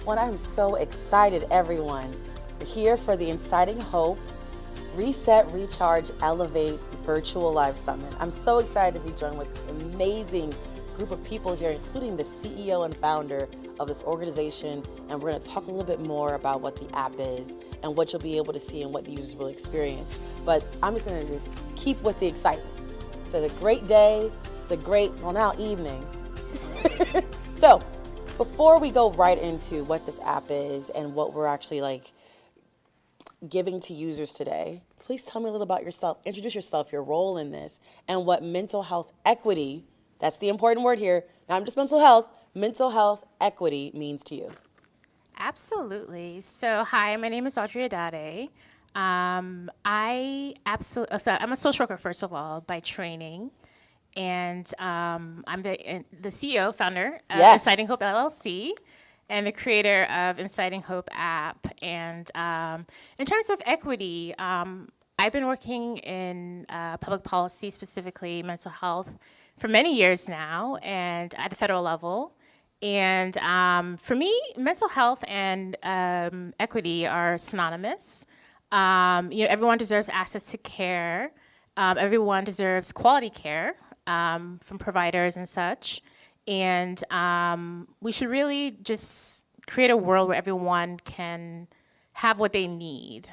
Well, I'm so excited, everyone. We're here for the Inciting Hope Reset, Recharge, Elevate Virtual Live Summit. I'm so excited to be joined with this amazing group of people here, including the CEO and founder of this organization. And we're going to talk a little bit more about what the app is and what you'll be able to see and what the users will experience. But I'm just going to keep with the excitement. It's a great day. It's a great, well, now evening. So before we go right into what this app is and what we're actually giving to users today, please tell me a little about yourself. Introduce yourself, your role in this, and what mental health equity, that's the important word here, not just mental health equity means to you. Absolutely. So, hi, my name is Audrey Adade. I'm a social worker, first of all, by training. And I'm the CEO, founder of Inciting Hope LLC, and the creator of Inciting Hope App. And in terms of equity, I've been working in public policy, specifically mental health, for many years now, and at the federal level. And for me, mental health and equity are synonymous. Everyone deserves access to care. Everyone deserves quality care from providers and such. And we should really just create a world where everyone can have what they need,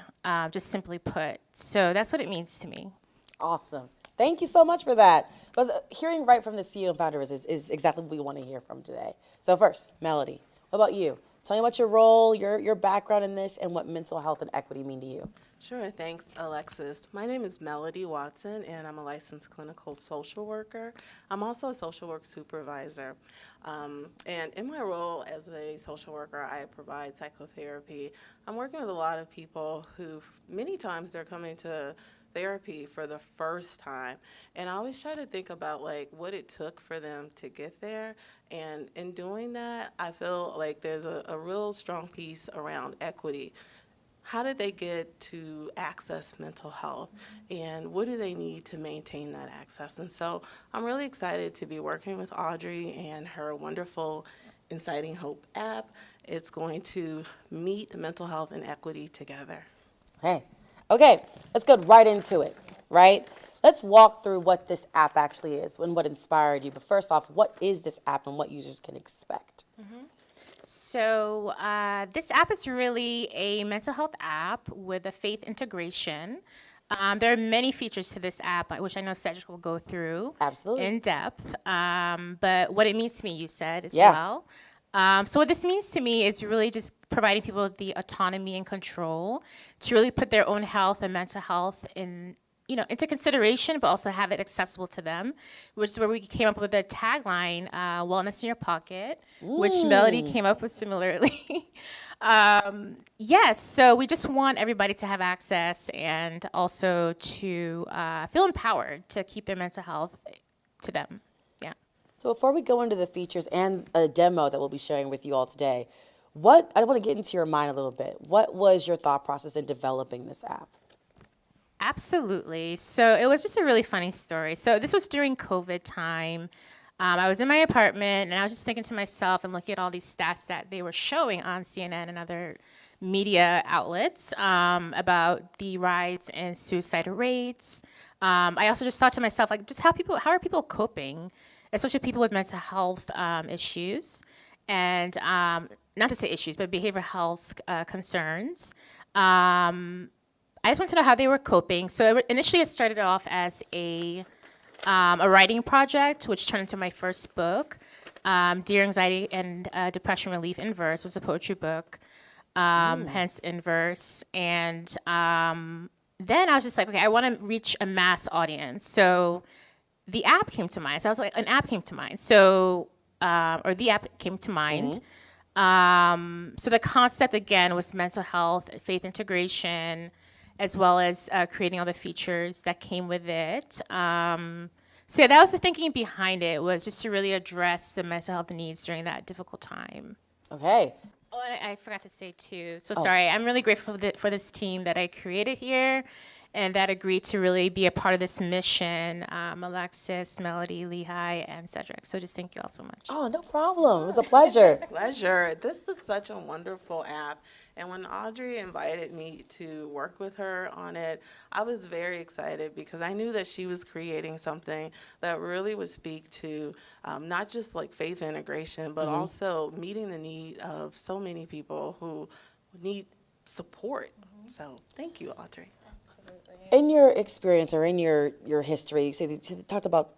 just simply put. So that's what it means to me. Awesome. Thank you so much for that. But hearing right from the CEO and founder is exactly what we want to hear from today. So first, Melody, what about you? Tell me about your role, your background in this, and what mental health and equity mean to you. Sure, thanks, Alexis. My name is Melody Watson, and I'm a licensed clinical social worker. I'm also a social work supervisor. And in my role as a social worker, I provide psychotherapy. I'm working with a lot of people who, many times, they're coming to therapy for the first time. And I always try to think about what it took for them to get there. And in doing that, I feel like there's a real strong piece around equity. How did they get to access mental health, and what do they need to maintain that access? And so I'm really excited to be working with Audrey and her wonderful Inciting Hope app. It's going to meet mental health and equity together. Okay, let's go right into it, right? Let's walk through what this app actually is and what inspired you. But first off, what is this app and what users can expect? Mm-hmm. So this app is really a mental health app with a faith integration. There are many features to this app, which I know Cedric will go through in depth. But what it means to me, you said as well. So what this means to me is really just providing people with the autonomy and control to really put their own health and mental health into consideration, but also have it accessible to them, which is where we came up with the tagline, wellness in your pocket, which Melody came up with similarly. So we just want everybody to have access and also to feel empowered to keep their mental health to them. So before we go into the features and a demo that we'll be sharing with you all today, I want to get into your mind a little bit. What was your thought process in developing this app? Absolutely. So it was just a really funny story. So this was during COVID time. I was in my apartment, and I was just thinking to myself and looking at all these stats that they were showing on CNN and other media outlets about the rise in suicide rates. I also just thought to myself, just how are people coping, especially people with mental health issues, and not to say issues, but behavioral health concerns. I just wanted to know how they were coping. So initially it started off as a writing project, which turned into my first book. Dear Anxiety and Depression Relief in Verse was a poetry book, hence in verse. And then I was just like, okay, I want to reach a mass audience. So the app came to mind. So I was like, an app came to mind. So, or the app came to mind. So the concept, again, was mental health, faith integration, as well as creating all the features that came with it. So that was the thinking behind it, was just to really address the mental health needs during that difficult time. Okay. Oh, and I forgot to say too, so sorry, I'm really grateful for this team that I created here. and that agreed to really be a part of this mission. Alexis, Melody, Lehigh, and Cedric. So just thank you all so much. Oh, no problem. It was a pleasure. Pleasure. This is such a wonderful app. And when Audrey invited me to work with her on it, I was very excited because I knew that she was creating something that really would speak to not just like faith integration, but also meeting the need of so many people who need support. So thank you, Audrey. In your experience or in your history, you talked about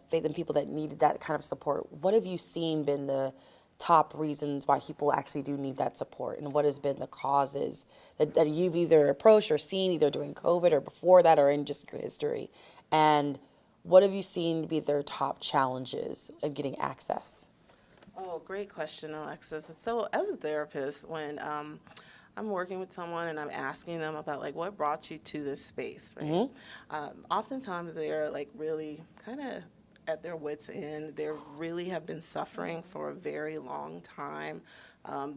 faith and people that needed that kind of support. What have you seen been the top reasons why people actually do need that support, and what has been the causes that you've either approached or seen either during COVID or before that or in just your history? And what have you seen to be their top challenges of getting access? Oh, great question, Alexis. So as a therapist, when I'm working with someone and I'm asking them about like what brought you to this space, right? Oftentimes they're like really kind of at their wits' end. They really have been suffering for a very long time.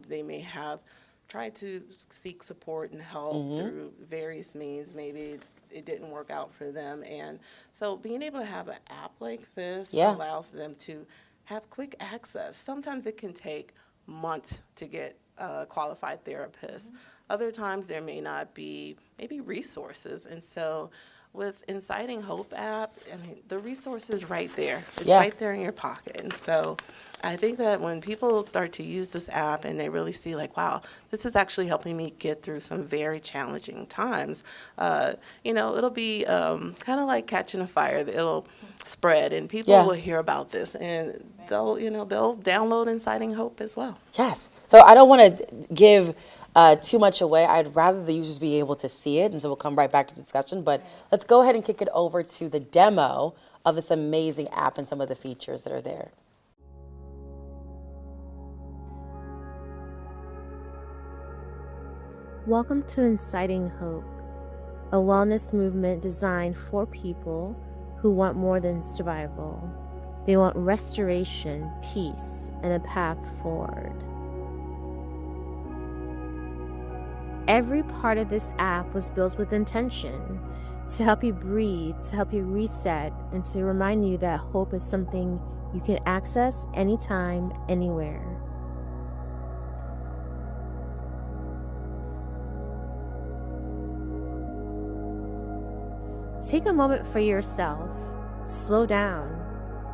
They may have tried to seek support and help through various means. Maybe it didn't work out for them. And so being able to have an app like this allows them to have quick access. Sometimes it can take months to get a qualified therapist. Other times there may not be maybe resources. And so with Inciting Hope app, I mean, the resource is right there. It's right there in your pocket. And so I think that when people start to use this app and they really see like, wow, this is actually helping me get through some very challenging times, it'll be kind of like catching a fire. It'll spread and people will hear about this and they'll download Inciting Hope as well. Yes. So I don't want to give too much away. I'd rather the users be able to see it, and so we'll come right back to discussion. But let's go ahead and kick it over to the demo of this amazing app and some of the features that are there. Welcome to Inciting Hope, a wellness movement designed for people who want more than survival. They want restoration, peace, and a path forward. Every part of this app was built with intention to help you breathe, to help you reset, and to remind you that hope is something you can access anytime, anywhere. Take a moment for yourself. Slow down.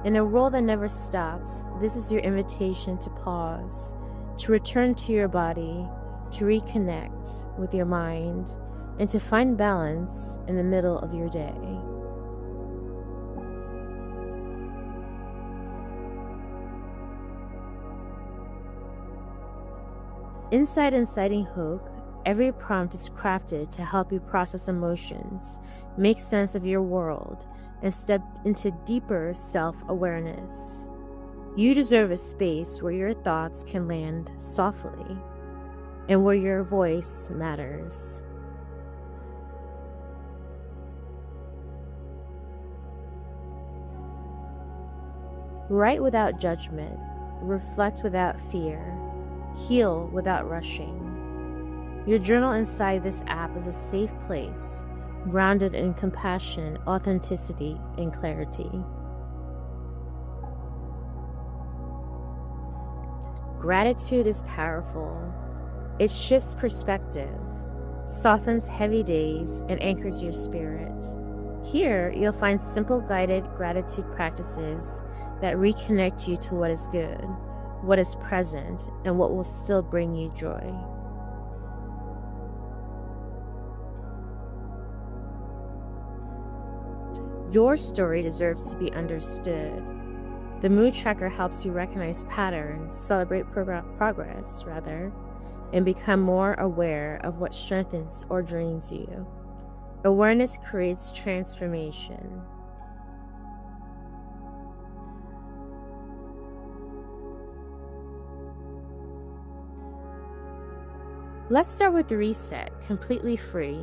In a world that never stops, this is your invitation to pause, to return to your body, to reconnect with your mind, and to find balance in the middle of your day. Inside Inciting Hope, every prompt is crafted to help you process emotions, make sense of your world, and step into deeper self-awareness. You deserve a space where your thoughts can land softly and where your voice matters. Write without judgment, reflect without fear, heal without rushing. Your journal inside this app is a safe place, grounded in compassion, authenticity, and clarity. Gratitude is powerful. It shifts perspective, softens heavy days, and anchors your spirit. Here, you'll find simple guided gratitude practices that reconnect you to what is good, what is present, and what will still bring you joy. Your story deserves to be understood. The mood tracker helps you recognize patterns, celebrate progress, and become more aware of what strengthens or drains you. Awareness creates transformation. Let's start with the reset, completely free.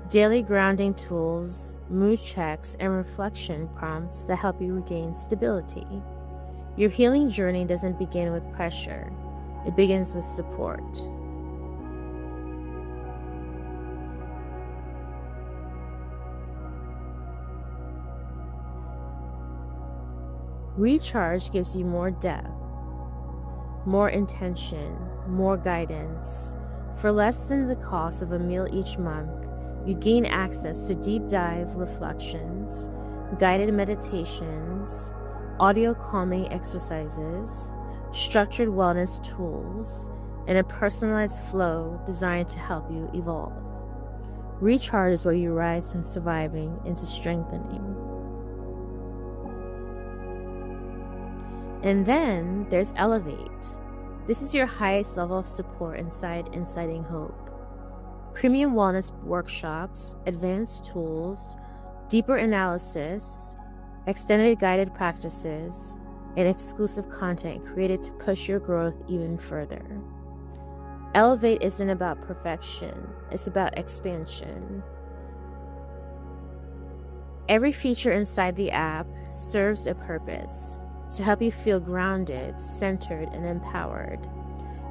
Daily grounding tools, mood checks, and reflection prompts that help you regain stability. Your healing journey doesn't begin with pressure. It begins with support. Recharge gives you more depth, more intention, more guidance. For less than the cost of a meal each month, you gain access to deep dive reflections, guided meditations, audio calming exercises, structured wellness tools, and a personalized flow designed to help you evolve. Recharge is where you rise from surviving into strengthening. And then there's Elevate. This is your highest level of support inside Inciting Hope. Premium wellness workshops, advanced tools, deeper analysis, extended guided practices, and exclusive content created to push your growth even further. Elevate isn't about perfection, it's about expansion. Every feature inside the app serves a purpose to help you feel grounded, centered, and empowered,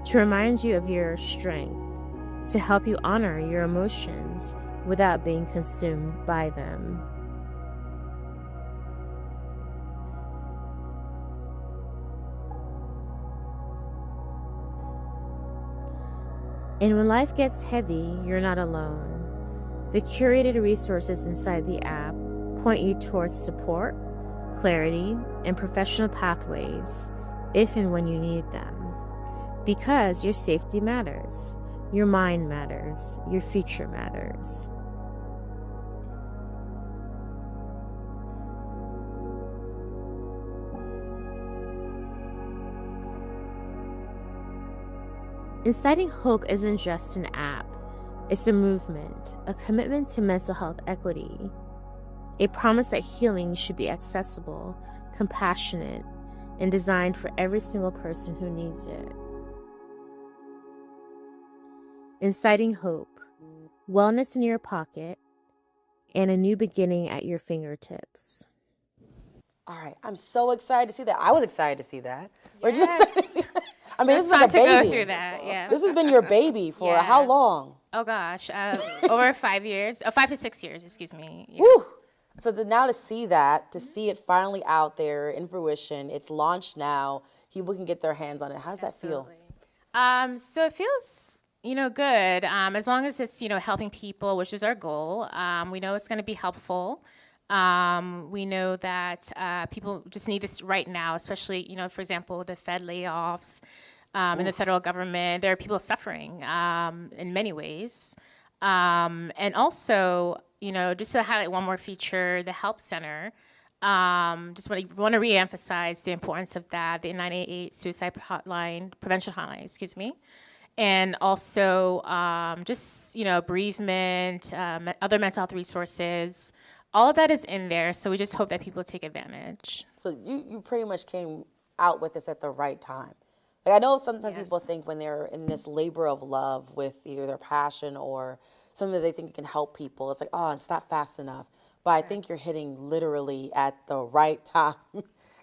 to remind you of your strength, to help you honor your emotions without being consumed by them. And when life gets heavy, you're not alone. The curated resources inside the app point you towards support, clarity, and professional pathways if and when you need them. Because your safety matters, your mind matters, your future matters. Inciting Hope isn't just an app, it's a movement, a commitment to mental health equity, a promise that healing should be accessible, compassionate, and designed for every single person who needs it. Inciting Hope, wellness in your pocket, and a new beginning at your fingertips. All right, I'm so excited to see that. I was excited to see that. Were you Yes. excited? I mean, this It's is like fun a to baby. go through that, yes. This has been your baby for how Yes. long? Oh gosh, over 5 years. Oh, 5 to 6 years, excuse me. Yes. Woo! So now to see that, to see it finally out there in fruition, it's launched now. People can get their hands on it. How does that feel? So it feels, good. As long as it's, helping people, which is our goal. We know it's going to be helpful. We know that people just need this right now, especially, for example, the Fed layoffs in the federal government. There are people suffering in many ways. And also, just to highlight one more feature, the Help Center. Just want to reemphasize the importance of that, the 988 suicide hotline, prevention hotline, excuse me. And also just, bereavement, other mental health resources. All of that is in there, so we just hope that people take advantage. So you pretty much came out with this at the right time. Like I know sometimes people think when they're in this labor of love with either their passion or something that they think can help people, it's like, oh, it's not fast enough. But I think you're hitting literally at the right time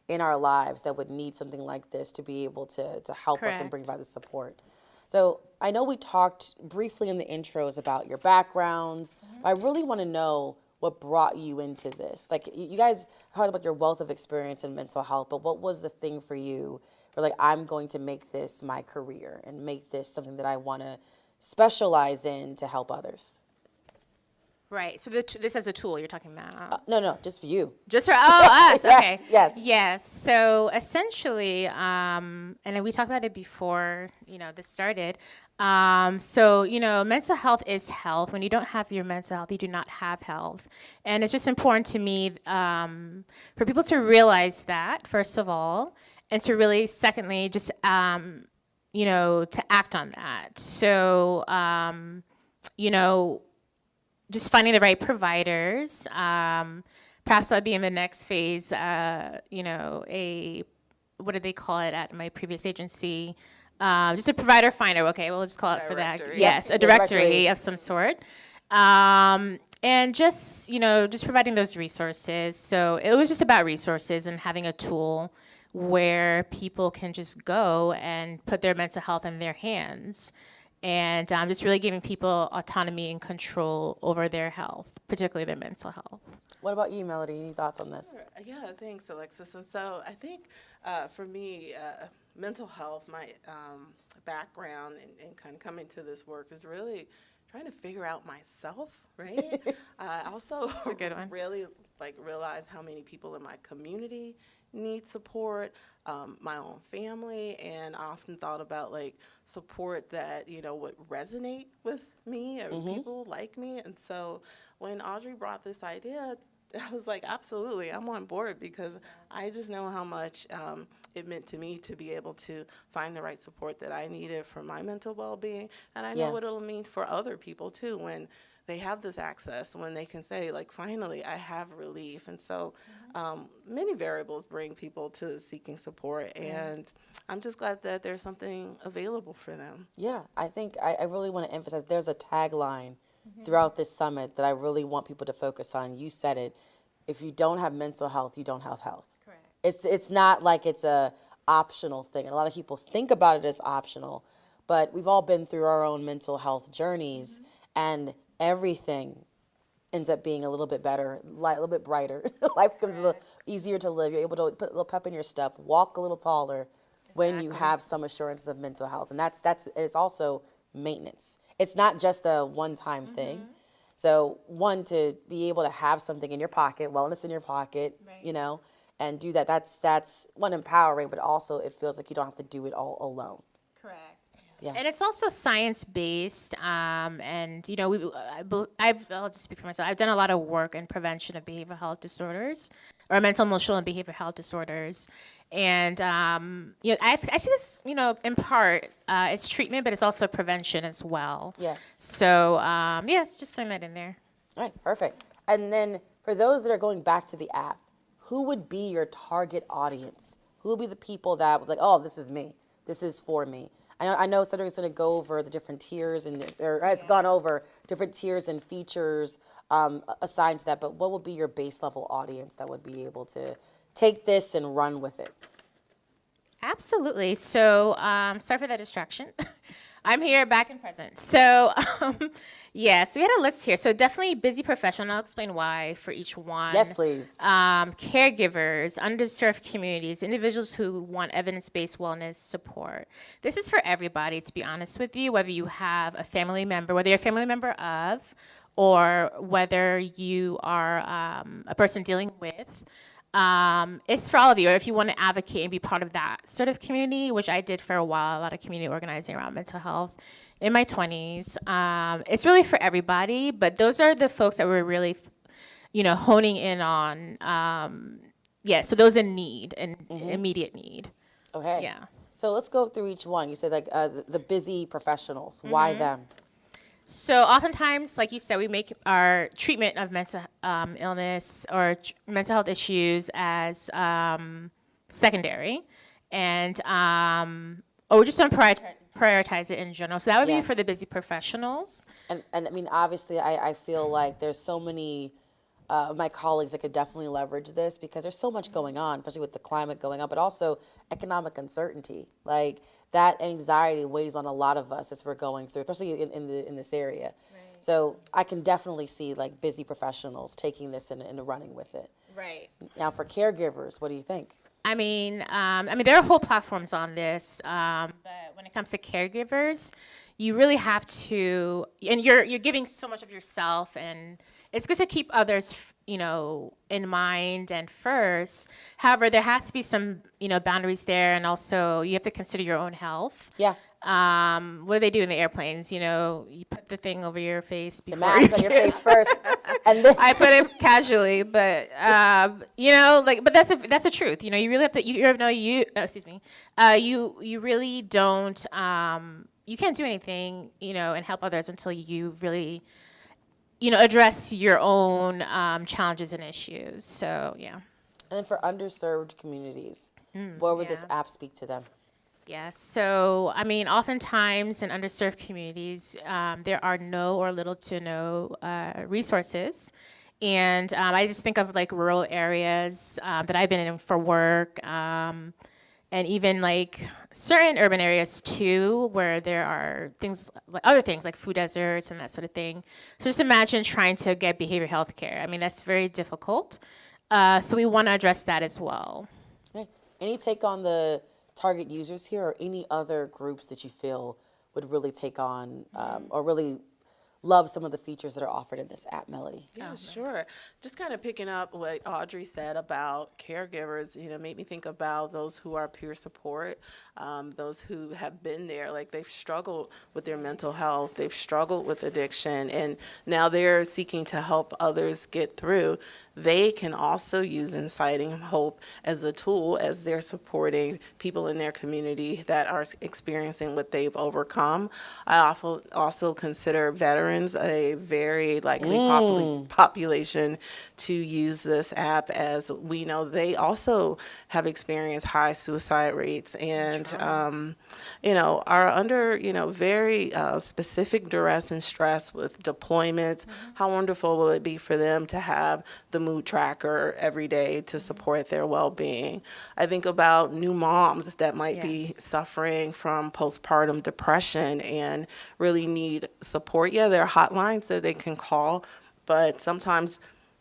in our lives that would need something like this to be able to help us and bring about the support. So I know we talked briefly in the intros about your backgrounds, but I really want to know what brought you into this. Like you guys heard about your wealth of experience in mental health, but what was the thing for you where like, I'm going to make this my career and make this something that I want to specialize in to help others? Right. So this as a tool you're talking about? No, just for you. Just for us. Yes, Okay. yes. Yes. So essentially, and we talked about it before this started. So mental health is health. When you don't have your mental health, you do not have health, and it's just important to me for people to realize that first of all, and to really secondly just to act on that. So just finding the right providers. Perhaps that'll be in the next phase. What do they call it at my previous agency? Just a provider finder. Okay, we'll just call it for that. Yes, a directory of some sort. And just just providing those resources. So it was just about resources and having a tool where people can just go and put their mental health in their hands. and just really giving people autonomy and control over their health, particularly their mental health. What about you, Melody? Any thoughts on this? Yeah, thanks, Alexis. And so I think for me, mental health, my background and kind of coming to this work is really trying to figure out myself, right? I also That's a good one. really realize how many people in my community need support, my own family, and I often thought about support that would resonate with me or people like me. And so when Audrey brought this idea, I was like, absolutely, I'm on board, because I just know how much it meant to me to be able to find the right support that I needed for my mental well-being. And I know what it'll mean for other people too when they have this access, when they can say, finally, I have relief. And so many variables bring people to seeking support, and I'm just glad that there's something available for them. Yeah, I think I really want to emphasize there's a tagline throughout this summit that I really want people to focus on. You said it. If you don't have mental health, you don't have health. Correct. It's not like it's a optional thing. And a lot of people think about it as optional, but we've all been through our own mental health journeys, and everything ends up being a little bit better, a little bit brighter. Life becomes a little easier to live. You're able to put a little pep in your step, walk a little taller when you have some assurances of mental health. And it's also maintenance. It's not just a one-time thing. So one, to be able to have something in your pocket, wellness in your pocket, and do that, that's one, empowering, but also it feels like you don't have to do it all alone. Correct. Yeah. And it's also science-based, and I'll just speak for myself. I've done a lot of work in prevention of behavioral health disorders, or mental, emotional, and behavioral health disorders. And I see this, in part, it's treatment, but it's also prevention as well. Yeah. So just throwing that in there. All right, perfect. And then for those that are going back to the app, who would be your target audience? Who would be the people that would oh, this is me. This is for me. I know Cedric's going to go over the different tiers or has gone over different tiers and features assigned to that, but what would be your base level audience that would be able to take this and run with it? Absolutely. So, sorry for that distraction. I'm here, back and present. So, so we had a list here. So definitely busy professional. I'll explain why for each one. Yes, please. Caregivers, underserved communities, individuals who want evidence-based wellness support. This is for everybody, to be honest with you, whether you have a family member, whether you're a family member of, or whether you are a person dealing with. It's for all of you, or if you want to advocate and be part of that sort of community, which I did for a while, a lot of community organizing around mental health in my 20s. It's really for everybody, but those are the folks that we're really, honing in on. So those in need, and immediate need. Okay. Yeah. So let's go through each one. You said the busy professionals. Why them? So oftentimes, like you said, we make our treatment of mental illness or mental health issues as secondary, and or we just don't prioritize it in general. So that would be for the busy professionals. And I mean, obviously, I feel like there's so many of my colleagues that could definitely leverage this, because there's so much going on, especially with the climate going on, but also economic uncertainty. Like, that anxiety weighs on a lot of us as we're going through, especially in this area. Right. So I can definitely see busy professionals taking this and running with it. Right. Now for caregivers, what do you think? I mean, there are whole platforms on this, but when it comes to caregivers, you really have to, and you're giving so much of yourself, and it's good to keep others, in mind and first. However, there has to be some, boundaries there, and also you have to consider your own health. Yeah. What do they do in the airplanes? You put the thing over your face before. The mask on your face first, and then I put it casually, but but that's the truth. You really have to. You really don't. You can't do anything, and help others until you really, address your own challenges and issues. So yeah. And then for underserved communities, what would this app speak to them? Yeah, so oftentimes in underserved communities, there are no or little to no resources. And I just think of rural areas that I've been in for work. and even like certain urban areas too, where there are things like other things like food deserts and that sort of thing. So just imagine trying to get behavioral health care. I mean, that's very difficult. So we want to address that as well. Okay. Any take on the target users here, or any other groups that you feel would really take on or really love some of the features that are offered in this app, Melody? Yeah, sure. Just kind of picking up what Audrey said about caregivers, made me think about those who are peer support, those who have been there, like they've struggled with their mental health, they've struggled with addiction, and now they're seeking to help others get through. They can also use Inciting Hope as a tool as they're supporting people in their community that are experiencing what they've overcome. I also consider veterans a very likely population to use this app, as we know they also have experienced high suicide rates and are under very specific duress and stress with deployments. How wonderful will it be for them to have the mood tracker every day to support their well-being? I think about new moms that might be suffering from postpartum depression and really need support. Yeah, there are hotlines that they can call, but sometimes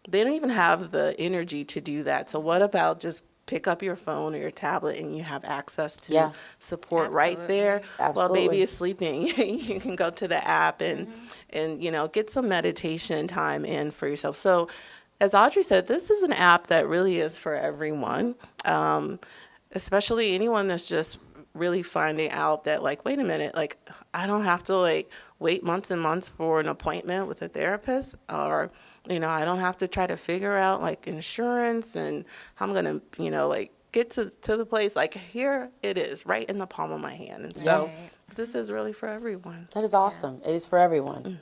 they don't even have the energy to do that. So what about just pick up your phone or your tablet and you have access to support right there while baby is sleeping? You can go to the app and get some meditation time in for yourself. So as Audrey said, this is an app that really is for everyone, especially anyone that's just really finding out that, like, wait a minute, like, I don't have to wait months and months for an appointment with a therapist, or I don't have to try to figure out insurance and how I'm gonna get to the place. Like, here it is, right in the palm of my hand. And so this is really for everyone. That is awesome. It is for everyone.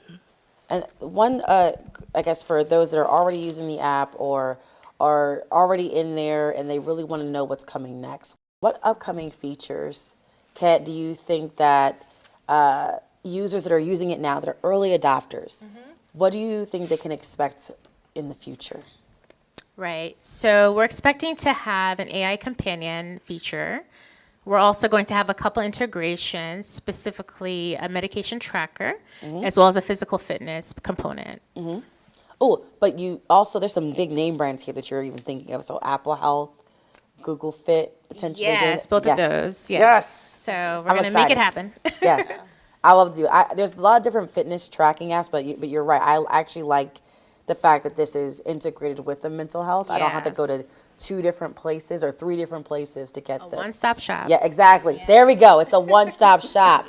And one, I guess, for those that are already using the app or are already in there and they really want to know what's coming next, what upcoming features, Kat, do you think that users that are using it now, that are early adopters, what do you think they can expect in the future? Right. So we're expecting to have an AI companion feature. We're also going to have a couple integrations, specifically a medication tracker, as well as a physical fitness component. Oh, but you also, there's some big name brands here that you're even thinking of. So Apple Health, Google Fit, potentially. Yes, both of those. Yes. Yes. So we're going to make it happen. Yes. I love to do. There's a lot of different fitness tracking apps, but you're right. I actually like the fact that this is integrated with the mental health. I don't have to go to 2 different places or 3 different places to get this. One-stop shop. Yeah, exactly. Yes. There we go. It's a one-stop shop.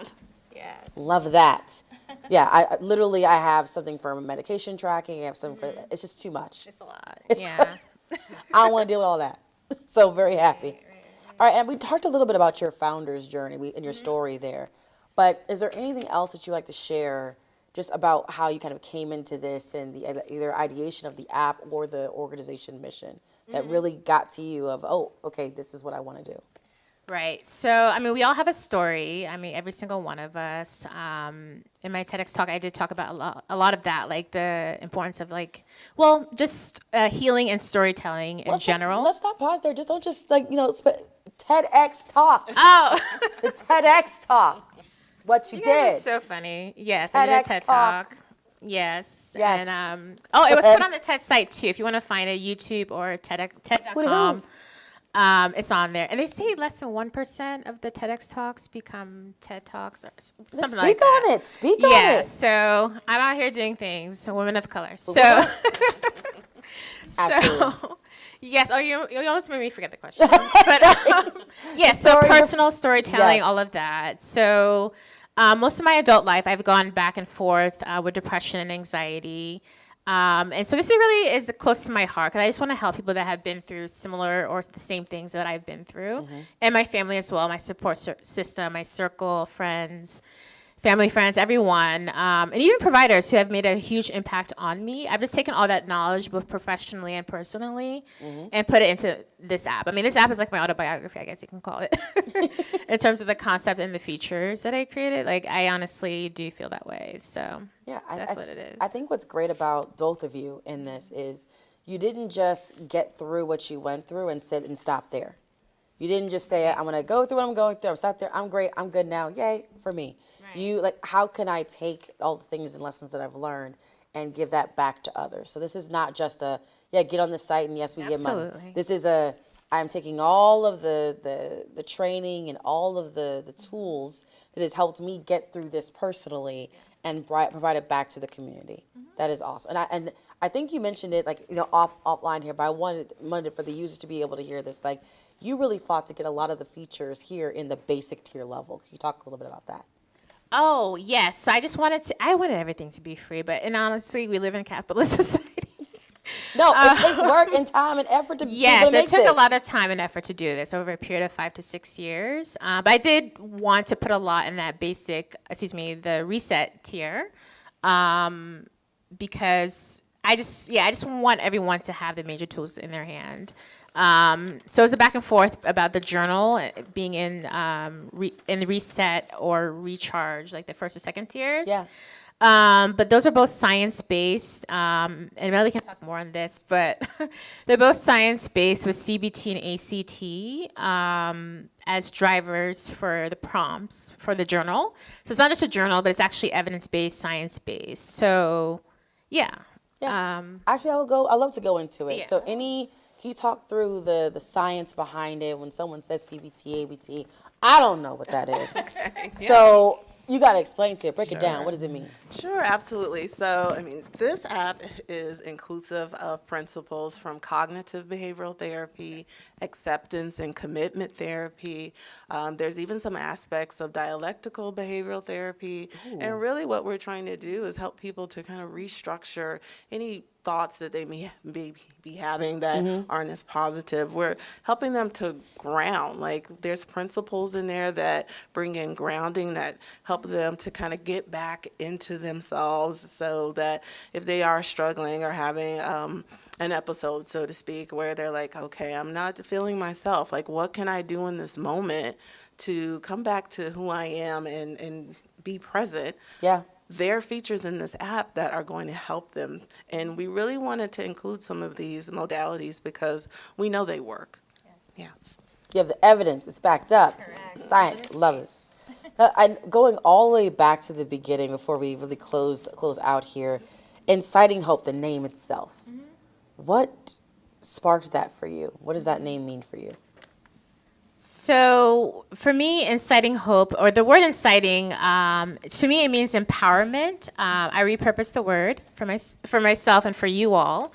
Yes. Love that. Yeah, I have something for medication tracking. I have something for, it's just too much. It's a lot. I don't want to deal with all that. So very happy. All right, and we talked a little bit about your founder's journey and your story there. But is there anything else that you'd like to share just about how you kind of came into this and the either ideation of the app or the organization mission that really got to you of, oh, okay, this is what I want to do? Right. So, I mean, we all have a story. I mean, every single one of us. In my TEDx talk, I did talk about a lot of that, like the importance of just healing and storytelling in general. Let's not pause there. Don't just TEDx talk. Oh. The TEDx talk. It's what you did. This is so funny. Yes, I did a TED Talk. Yes. Yes. And it was put on the TED site too. If you want to find it, YouTube or TED.com. It's on there. And they say less than 1% of the TEDx talks become TED Talks or something like that. Speak on it. Yeah, so I'm out here doing things, a woman of color. So, yes. Oh, you almost made me forget the question. But yes, so personal storytelling, all of that. So most of my adult life, I've gone back and forth with depression and anxiety. And so this really is close to my heart because I just want to help people that have been through similar or the same things that I've been through, and my family as well, my support system, my circle, friends, family, friends, everyone, and even providers who have made a huge impact on me. I've just taken all that knowledge, both professionally and personally, and put it into this app. I mean, this app is like my autobiography, I guess you can call it, in terms of the concept and the features that I created. Like, I honestly do feel that way. So yeah, that's what it is. I think what's great about both of you in this is you didn't just get through what you went through and sit and stop there. You didn't just say, I'm going to go through what I'm going through. I'm sat there. I'm great. I'm good now. Yay for me. Right. You like, how can I take all the things and lessons that I've learned and give that back to others? So this is not just get on the site and yes, we get money. Absolutely. This is I'm taking all of the training and all of the tools that has helped me get through this personally and provide it back to the community. That is awesome. And I think you mentioned it, like, offline here, but I wanted for the users to be able to hear this. Like, you really fought to get a lot of the features here in the basic tier level. Can you talk a little bit about that? Oh, yes. So I wanted everything to be free, and honestly, we live in a capitalist society. No, it takes work and time and effort to be able Yes, to make it took this. a lot of time and effort to do this over a period of 5 to 6 years. But I did want to put a lot in that the reset tier, because I just want everyone to have the major tools in their hand. So it's a back and forth about the journal being in the reset or recharge, like the first or second tiers. Yeah. But those are both science-based, and Melly can talk more on this, but they're both science-based with CBT and ACT as drivers for the prompts for the journal. So it's not just a journal, but it's actually evidence-based, science-based. So, yeah. Yeah. Actually, I'd love to go into it. Yeah. So can you talk through the science behind it when someone says CBT, ABT? I don't know what that is. Okay. So you got to explain to it. Break it down. What does it mean? Sure, absolutely. So, this app is inclusive of principles from cognitive behavioral therapy, acceptance and commitment therapy. There's even some aspects of dialectical behavioral therapy. And really what we're trying to do is help people to kind of restructure any thoughts that they may be having that aren't as positive. We're helping them to ground. Like, there's principles in there that bring in grounding, that help them to kind of get back into themselves, so that if they are struggling or having an episode, so to speak, where they're like, okay, I'm not feeling myself. Like, what can I do in this moment to come back to who I am and be present? Yeah. There are features in this app that are going to help them. And we really wanted to include some of these modalities because we know they work. Yes. You have the evidence. It's backed up. Correct. Science. Love it. Going all the way back to the beginning before we really close out here, Inciting Hope, the name itself. What sparked that for you? What does that name mean for you? So for me, inciting hope, or the word inciting, to me it means empowerment. I repurposed the word for myself and for you all.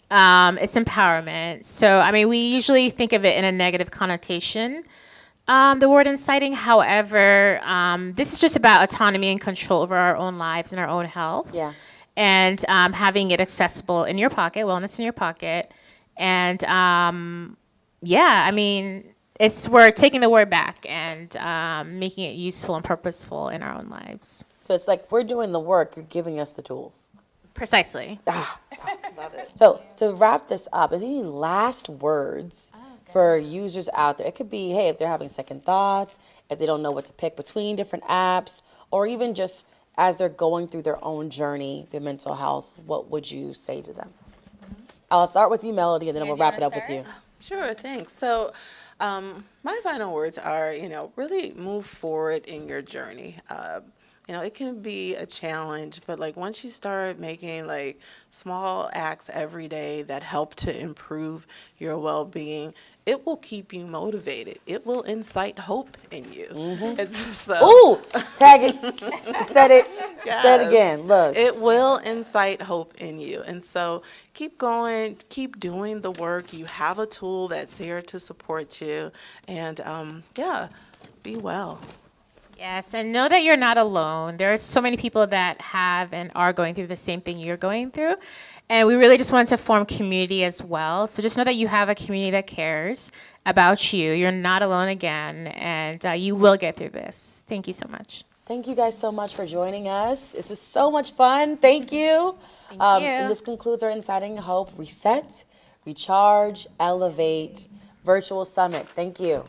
It's empowerment. So we usually think of it in a negative connotation. The word inciting, however, this is just about autonomy and control over our own lives and our own health. Yeah. And having it accessible in your pocket, wellness in your pocket, and we're taking the word back and making it useful and purposeful in our own lives. So it's like we're doing the work. You're giving us the tools. Precisely. Love it. So to wrap this up, any last words for users out there? It could be, hey, if they're having second thoughts, if they don't know what to pick between different apps, or even just as they're going through their own journey, their mental health, what would you say to them? I'll start with you, Melody, and then we'll wrap it up with you. Sure, thanks. So my final words are, really move forward in your journey. It can be a challenge, but once you start making small acts every day that help to improve your well-being, it will keep you motivated. It will incite hope in you. Ooh, tag it. You said it. Yes. Say it again. Look. It will incite hope in you. And so keep going, keep doing the work. You have a tool that's here to support you. And be well. Yes, and know that you're not alone. There are so many people that have and are going through the same thing you're going through. And we really just want to form community as well. So just know that you have a community that cares about you. You're not alone again, and you will get through this. Thank you so much. Thank you guys so much for joining us. This is so much fun. Thank you. Thank you. And this concludes our Inciting Hope Reset, Recharge, Elevate Virtual Summit. Thank you.